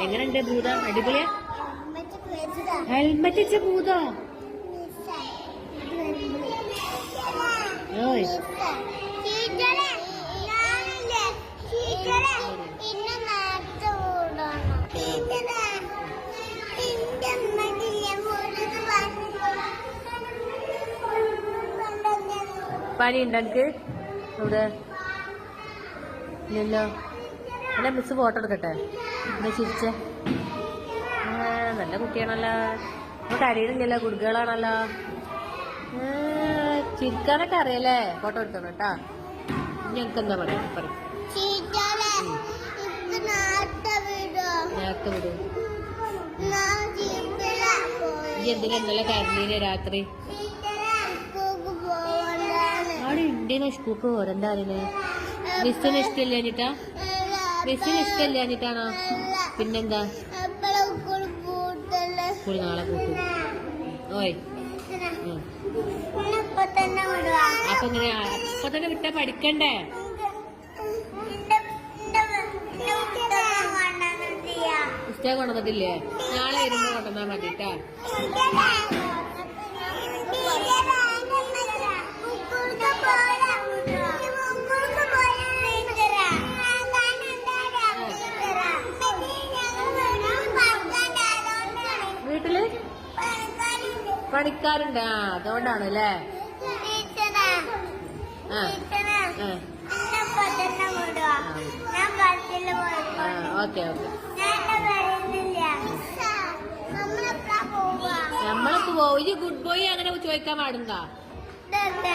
എങ്ങനെയുണ്ട് ഭൂതം? അടിപൊളിയാ? ഹെൽമെറ്റ് വെച്ച ഭൂതോ? ഓയ് പനി ഉണ്ടോ എനിക്ക്? ഇവിടെ ഇല്ലല്ലോ. അല്ല മിസ് ഫോട്ടോ എടുക്കട്ടെ? എന്താ ചിരിച്ചേ? നല്ല കുട്ടിയാണല്ലോ. ഇപ്പൊ കരയിലില്ലല്ലോ, കുടുക്കുകളാണല്ലോ. ചിരിക്കാനൊക്കെ അറിയാലേ? ഫോട്ടോ എടുക്കണം കേട്ടാ. ഞങ്ങൾക്ക് എന്താ പറയാ? പറയും നേരത്തെ വിടും. ഈ എന്തിനാ ഇന്നലെ കരഞ്ഞീനെ രാത്രി? അവിടെ ഇന്ത്യന്ന് സ്കൂൾക്ക് പോരെന്താ അതിന്? മിസ്സിന് ഇഷ്ടമില്ലാഞ്ഞിട്ടാ? മിസ്സിന് ഇഷ്ടമില്ലാഞ്ഞിട്ടാണോ? പിന്നെന്താ? സ്കൂൾ നാളെ കൂട്ടും. ഓയ് അപ്പൊ ഇങ്ങനെ അപ്പൊ തന്നെ വിട്ടാ പഠിക്കണ്ടേ? പുസ്തകം കൊണ്ടുവന്നിട്ടില്ലേ? നാളെ വരുമ്പോ കൊണ്ടുവന്നാ മതിട്ടാ. വീട്ടില് പണിക്കാരുണ്ട്. അതുകൊണ്ടാണ് അല്ലേ? Okay okay. നമ്മളിപ്പോ പോയി ഗുഡ് ബോയ് അങ്ങനെ ചോദിക്കാൻ പാടുണ്ടോ?